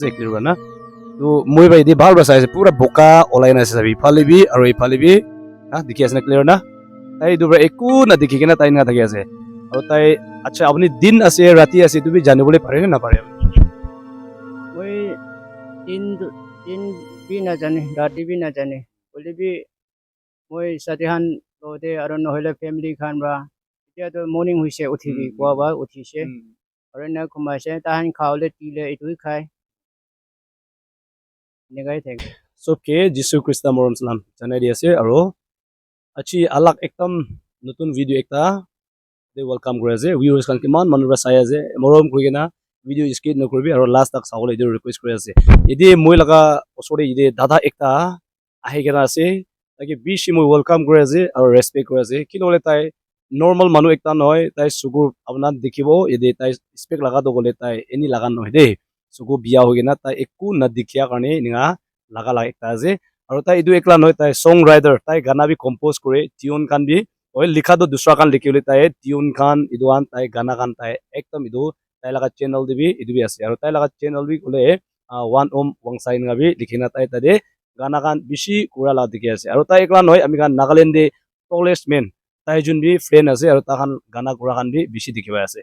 Clear na to moi bai di bal rasa pura boka olai na sabi phalibi aro I phalibi ha dikhi ase na clear na tai dubra eku na dikhi kena tai na thaki ase aro tai acha apni din ase rati ase tu bi janibole pare na pare মই দিন B নাজানে ৰাতি B নাজানে বুলি B মই সাতিহান লওঁতে আৰু নহ'লে ফেমিলি খান বা এতিয়াতো মৰ্ণিং হৈছে উঠি পুৱা বা উঠিছে আৰু এনে ঘুমাইছে তাহান খাওঁলে তিলে এইটোৱে খায় এনেকাই থাকে so ke jisu krista morom salam janai di ase aro achi alak ekdam notun video ekta they welcome kore ase viewers kan kiman manu ra sai ase morom kuri kena video skip nokribi aro last tak sawole edu request kore ase edi moi laga osore edi dada ekta ahi kena ase taki bishi moi welcome kore ase aro respect kore ase kinole tai normal manu ekta noy tai sugur apna dikhibo edi tai respect laga to gole tai eni laga noy de sugu biya hogena tai ekku na dikhya karne ninga laga la ekta ase aro tai edu ekla noy tai song writer tai gana bi compose kore tune kan bi oi likha to dusra kan likhile tai tune kan iduan tai gana kan tai ekdam idu tai laga channel de bi idu bi ase aro tai laga channel bi kole one om wangsai nga bi likhina tai tade gana kan bishi kura la dikhi ase aro tai ekla noy ami kan Nagaland de tallest man tai jun bi friend ase aro ta kan gana kura kan bi bishi dikhi pai ase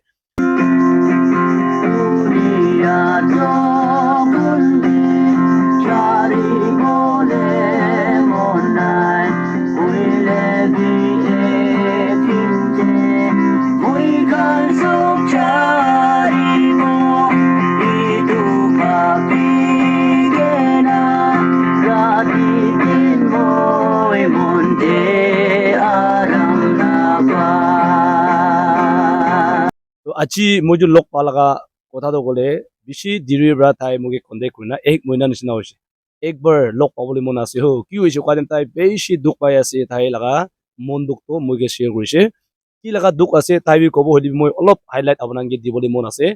achi moju lok palaga kotha to gole bishi diri bra tai muge konde kurina ek moina nisina hoise ekbar lok pabole mon ase ho ki hoise kadem tai bishi duk pai ase tai laga mon duk to muge share korise ki laga duk ase tai bi kobo holi moi olop highlight abanang ge dibole mon ase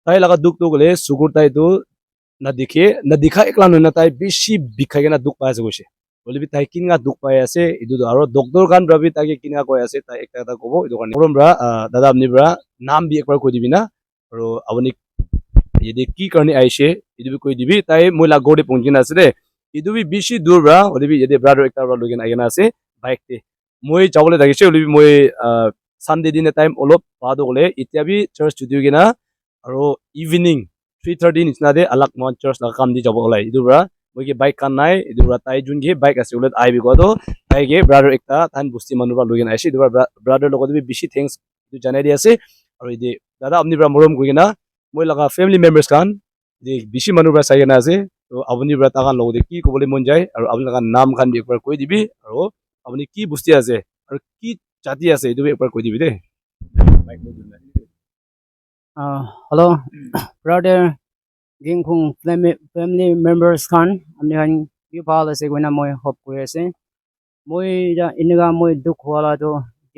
tai laga duk to gole sugur tai to na dikha ekla noina tai bishi bikhai gena duk pai ase koise bole bi tai kinga duk pai ase idu aro doctor kan brabi tai ke kinga koi ase tai ekta kobo idu kan morom bra dada apni bra নাম B একবার কই দিবি না আর আপনি যদি কি কারণে আইছে ইদু বি কই দিবি তাই মই লাগোড়ে পৌঁছিনা আছে দে ইদু বি বেশি দূর ব্রা ওলি বি যদি ব্রাদার একটা ব্রা লগিন আইনা আছে বাইক তে মই যাবলে লাগিছে ওলি বি মই সানডে দিনে টাইম অলপ বাদ গলে ইতিয়া বি চার্চ জুদিও গিনা আর ইভিনিং 3:30 নিচনা দে আলাক মন চার্চ লা কাম দি যাব ওলাই ইদু ব্রা মই কি বাইক কান নাই ইদু ব্রা তাই জুন গে বাইক আছে ওলে আইবি গদো তাই গে ব্রাদার একটা তান বুস্তি মানু ব্রা লগিন আইছে ইদু ব্রাদার লগত বি বেশি থ্যাঙ্কস ইদু জানাই দি আছে আৰু ইদি দাদা আপনি বৰা মৰম কৰি না মই লগা ফ্যামিলি মেম্বাৰ্স খান যে বেছি মানুহ বৰা চাই না আছে তো আপুনি বৰা তাকান লগতে কি ক'বলৈ মন যায় আৰু আপুনি লগা নাম খান একবাৰ কৈ দিবি আৰু আপুনি কি বস্তি আছে আৰু কি জাতি আছে এইটো একবাৰ কৈ দিবি দে hello brother gingkhung family members khan amni han bi bhal ase goina moi hope koi ase moi ja inaga moi duk wala to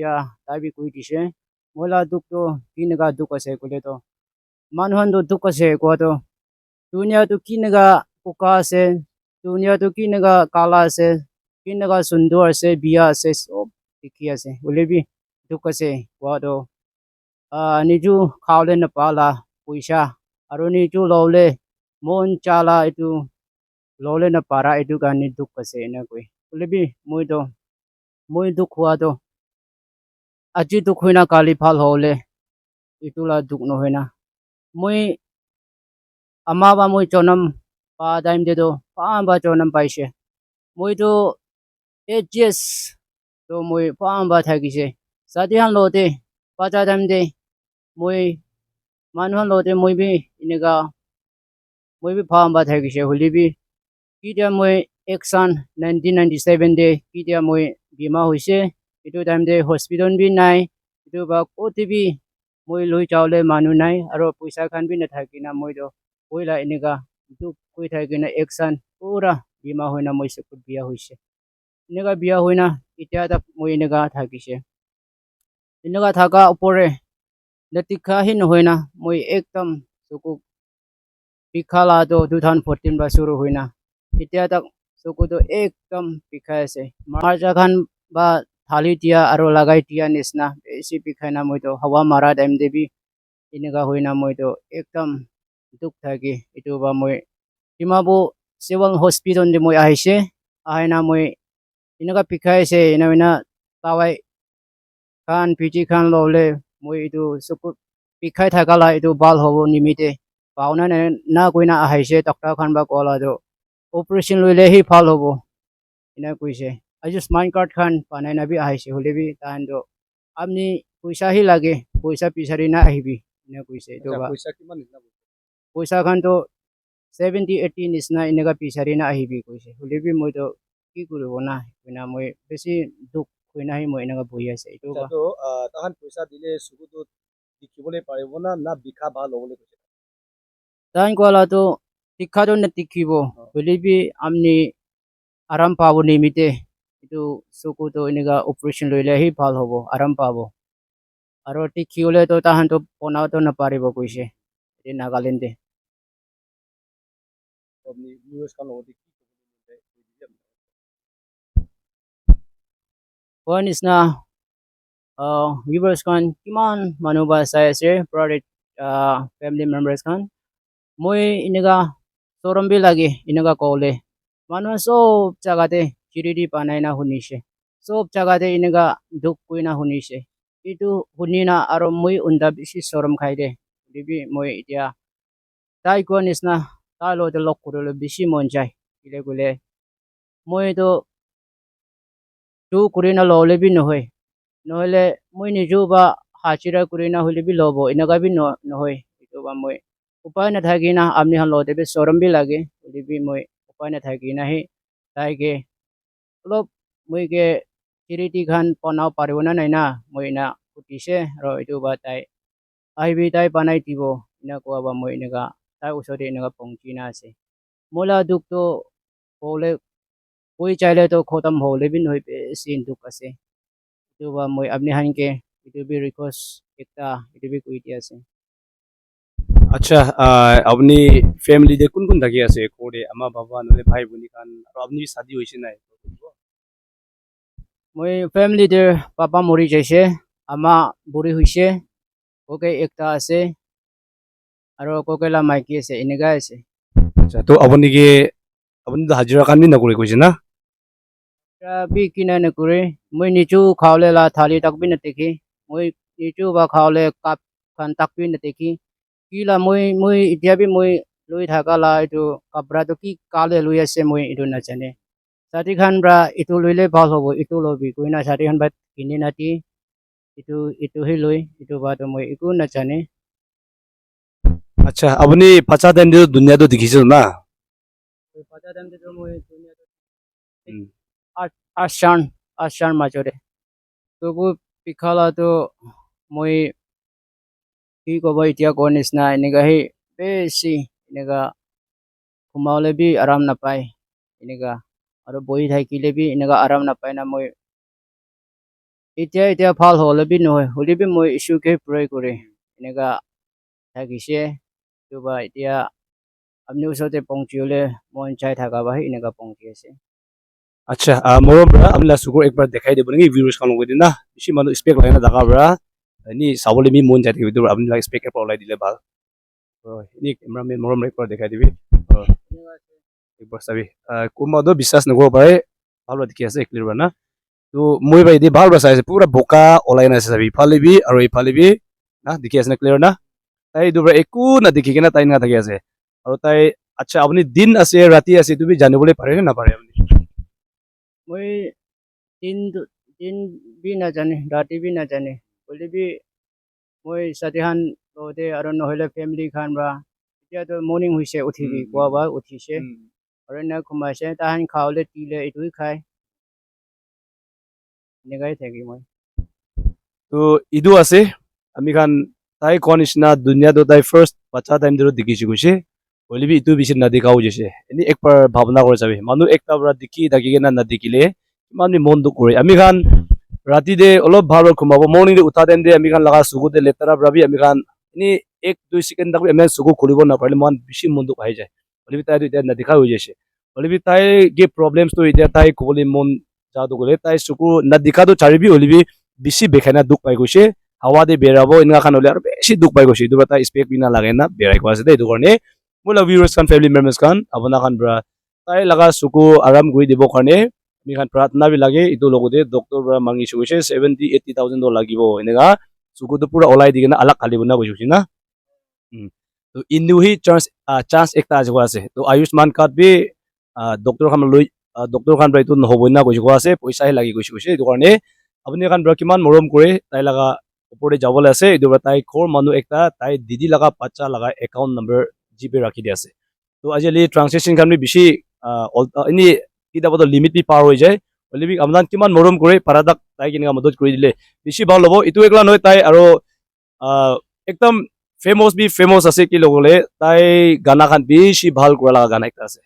ya tai bi koi dise mola duk to kinaga duk ase kole to manhan do duk ase ko to dunia to kinaga puka ase dunia to kinaga kala ase kinaga sundur ase biya ase sob dikhi ase bole bi duk ase ko to niju khawle na pala puisa aro niju lole mon chala itu lole na para itu kan ni duk ase na koi bole bi moi duk hua to aji duk hoina kali phal hole itula duk no hoina moi ama ba moi chonam pa daim de do pa ba chonam paise moi to ages to moi pa ba thagise sadihan lote pa cha daim de moi manhan lote moi bi inega moi bi pa ba thagise holi bi kidia moi eksan 1997 de kidia moi bima hoise itu time de hospital bi nai itu ba otb moi loi chawle manu nai aro paisa khan bi na thakina moi do oila enega du koi thakina action pura bima hoina moi se biya hoise enega biya hoina itia ta moi enega thakise enega thaka upore natikha hin hoina moi ekdam suku pikhala do 2014 ba suru hoina itia ta suku do ekdam pikha ase marja khan ba thali tia aro lagai tia nisna besi pikhaina moi to hawa mara time debi inega hoina moi to ekdam দুখ থাকে এইটো বা মই ডিমাবু civil hospital দি মই আহিছে আহাইনা মই এনেকুৱা পিখাইছে এনা তাৱাই খান পিটি খান ললে মই এইটো চকুত পিখাই থাকালা এইটো ভাল হ'ব নিমিতে পাওনা না কইনা আহিছে ডক্টৰ খান বা কলাটো অপাৰেশ্যন লইলেহি ভাল হ'ব এনে কৈছে আয়ুষ্মান কাৰ্ড খান বানাইনাবি আহিছে হলেবি তাহাঁতো আপনি পইচাহি লাগে পইচা বিচাৰি না আহিবি এনে কৈছে এইটো বা পইচা কিমান নিচিনা পইচা খানতো 70-80 নিচিনা এনেকুৱা বিচাৰি না আহিবি কৈছে হলেবি মইতো কি কৰিব না কইনা মই বেছি দুখ কইনাহি মই এনেকুৱা বহি আছে এইটো বা তো তাহান পইচা দিলে চকুটো দেখিবলৈ পাৰিব না না বিখা ভাল হ'বলৈ কৈছে তাহান কলাটো শিক্ষাটো নেতিকিব হলেবি আপনি আৰাম পাব নিমিতে এইটো চকুতো এনেকুৱা অপাৰেশ্যন লইলেহি ভাল হ'ব আৰাম পাব আৰু টিকি হলেতো তাহাঁতো বনাওতো নাপাৰিব কৈছে এই নাগালেণ্ডে আপুনি ভিউজ খান লগতে কি কোৱা নিচিনা ভিউৱাৰ্ছ খান কিমান মানুহ বা চাই আছে প্ৰায় ফেমিলি মেম্বাৰ্ছ খান মই এনেকুৱা চৰমবি লাগে এনেকুৱা কলে মানুহ চব জাগাতে চিৰিদি পানাই না শুনিছে চব জাগাতে এনেকুৱা দুখ কৰি না শুনিছে এইটো শুনি না আৰু মই উন্দা বেছি চৰম খাই দে দিবি মই এতিয়া তাই কোৱা নিচিনা তাৰ লগতে লগ কৰিবলৈ বেছি মন যায় কিলে গলে মইতো টো কৰি না ললে বি নহয় নহলে মই নিজেও বা হাজিৰা কৰি না হলে বি ল'ব এনেকুৱা বি নহয় এইটো বা মই উপায় নাথাকি না আপনি হান লগতে বি চৰম বি লাগে হলে বি মই উপায় নাথাকি না হি তাইকে অলপ মইকে চিৰিটি খান বনাব পাৰিব না নাই না মই না সুধিছে আৰু এইটো বা তাই আহিবি তাই বনাই দিব এনেকুৱা বা মই এনেকুৱা তাই ওচৰতে এনেকুৱা পংচি না আছে মোলা দুখটো হ'লে কৈ চাইলে তো খতম হ'লে বি নহয় বেছি দুখ আছে এইটো বা মই আপনি হানকে এইটো বি ৰিকুৱেষ্ট একটা এইটো বি কৈ দিয়া আছে আচ্ছা আপুনি ফ্যামিলিতে কোন কোন থাকি আছে কোৰে আমাৰ বাবা নহলে ভাই ভনী খান আৰু আপুনি শাদী হৈছে নাই মই ফ্যামিলিতে পাপা মৰি যাইছে আমা বুঢ়ী হৈছে ওকে একটা আছে আৰু ককেলা মাইকী আছে এনেকা আছে আচ্ছা তো আপুনি তো হাজিৰা কাম বি নকৰে কৈছে না বি কিনা নকৰে মই নিজেও খাওলে লা থালি তাক বি নেদেখি মই নিজেও বা খাওলে কাপ খান তাক বি নেদেখি কি লা মই এতিয়া বি মই লৈ থাকা লা এইটো কাপড়াটো কি কালে লৈ আছে মই এইটো নাজানে ছাতি খান বা এইটো লইলে ভাল হ'ব এইটো লবি কইনা ছাতি খান বা কিনি নাতি এইটোহে লৈ এইটো বাটো মই একো নাজানে আচ্ছা আপুনি পাঁচা টাইম দুনিয়াটো দেখিছিল না আসান মাজৰে তবু পিখালাটো মই কি ক'ব এতিয়া কোৱা নিচিনা এনেকা সেই বেছি এনেকা সোমালে বি আৰাম নাপায় এনেকা আৰু বহি থাকিলে বি এনেকা আৰাম নাপায় না মই এতিয়া ভাল হ'লে বি নহয় হ'লে বি মই ইছুকে প্ৰে কৰে এনেকা থাকিছে বা এতিয়া আপনি ওচৰতে পংচি হলে মন চাই থাকা বাহি এনেকা পংচি আছে আচ্ছা মৰম পৰা আপুনি চকুৰ একবাৰ দেখাই দিব নেকি ভিউজ খান লগতে না বেছি মানুহ স্পেক লাগে না জাগা পৰা এনি চাবলৈ মি মন যাই থাকিব আপুনি লাইক স্পেক এপাৰ ওলাই দিলে ভাল এনে কেমেৰামেন মৰম একবাৰ দেখাই দিবি একবাৰ চাবি কোনোবাটো বিশ্বাস নকৰিব পাৰে ভাল দেখি আছে ক্লিয়াৰ না তো মই বাই দি ভাল চাইছে পুৰা বোকা ওলাই নাছে চাবি ইফালে বি আৰু ইফালে বি না দেখি আছে না ক্লিয়াৰ না তাই দুবাৰ একো না দেখি কিনে তাই নাথাকি আছে আৰু তাই আচ্ছা আপুনি দিন আছে ৰাতি আছে তুমি জানিবলৈ পাৰে নে নাপাৰে আপুনি মই দিন বি নাজানে ৰাতি বি নাজানে হ'লে বি মই ছাতি খান লগতে আৰু নহ'লে ফেমিলি খান বা এতিয়াতো মৰ্ণিং হৈছে উঠিবি খোৱা বা উঠিছে আৰু এনে ঘুমাইছে তাহান খাওঁলে তিলে এইটোৱে খায় এনেকাই থাকি মই তো ইটো আছে আমি খান তাই কোৱা নিচিনা দুনিয়াটো তাই ফাৰ্ষ্ট বাচ্চা টাইম ধৰি দেখিছে কৈছে হ'লে বি ইটো বেছি নাদেখাও গৈছে এনে একবাৰ ভাৱনা কৰি চাবি মানুহ একটা পৰা দেখি থাকি কিনে নাদেখিলে কিমান মন দুখ কৰে আমি খান ৰাতিতে অলপ ভাল ঘুমাব মৰ্ণিং উঠা টাইম দে আমি খান লগা চকুতে লেতেৰা ভাবি আমি খান এনে 1-2 ছেকেণ্ড তাকো এনে চকু খুলিব নাপাৰিলে মান বেছি মন দুখ আহি যায় হ'লে বি তাইতো এতিয়া নেদেখা হৈ যাইছে হ'লে বি তাই কি প্ৰব্লেমছটো এতিয়া তাই ক'বলৈ মন যাওঁতো গ'লে তাই চকু নাদেখাটো চাৰিবি হ'লে বি বেছি বেখানা দুখ পাই গৈছে hawa de berabo inga khan hole aro beshi duk pai goshi edu bra tai spec bina lage na berai ko ase de edu karne mola viewers khan family members khan abuna khan bra tai laga suku aram goi dibo karne mi khan pratna bi lage edu logode doctor bra mangi sugise 70-80,000 do lagibo enega suku to pura olai digena alak khali buna goshi na to inu hi chance ekta ase ko ase to ayushman card bi doctor khan loi doctor khan bra etu nohoboi na goshi ko ase paisa hi lagi goshi edu karne apni khan bra kiman morom kore tai laga opor de jabole ase edu bra tai khor manu ekta tai didi laga bacha laga account number gp rakhi di ase to ajali transaction khan bi bishi ini kita bodo limit bi par hoi jay holebi amdan kiman morom kore paradak tai kinga madod kori dile bishi bhal hobo itu ekla noi tai aro ekdam famous ase ki logole tai gana khan bishi bhal kora laga gana ekta ase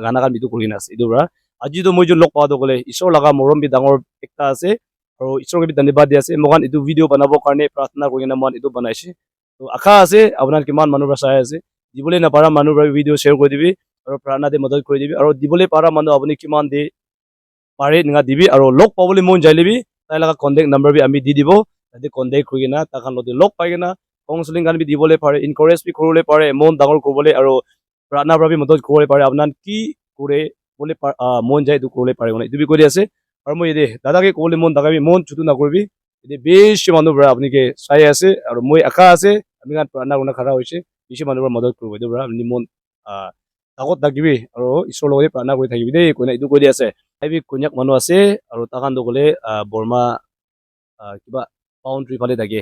gana khan bitu kori na ase edu bra aji to moi jo lok pa do gole isor laga morom bi dangor ekta ase aro isor ke bi dhanyabad di ase mogan edu video banabo karne pratna kori na man edu banaise to akha ase apnar kiman manu bra sai ase dibole na para manu bra video share kori dibi aro pratna de madad kori dibi aro dibole para manu apni kiman de pare ninga dibi aro lok pabole mon jailebi tai laga contact number bi ami di dibo tade contact kori na ta khan lode lok pai na counseling kan bi dibole pare encourage bi korole pare mon dangor korbole aro pratna bra bi madad korole pare apnan ki kore bole mon jai du korole pare edu bi kori ase aro moi ede dada ke kole mon daga bi mon chutu na korbi ede beshi manu bra apni ke sai ase aro moi akha ase ami kan pratna guna khara hoise beshi manu bra madad korbo edu bra ni mon tagot dagibi aro isor logode pratna kori thakibi de koina edu kori ase aibi konyak manu ase aro takan do gole borma kiba boundary phale thake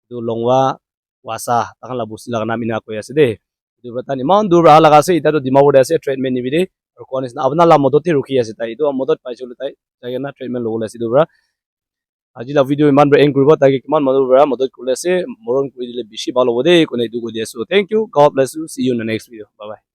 edu longwa wasa takan la busti laga nam ina koi ase de edu bra tan iman dur bra laga ase eta to dimapur de ase treatment nibi de aro konis na apna la modot hi rukhi ase tai edu modot paisole tai jagena treatment logole ase edu bra aji la video iman bra end kuribo taki kiman manu bra modot kole ase moron kori dile bishi bhal hobo de koina edu kori ase thank you god bless you see you in the next video bye bye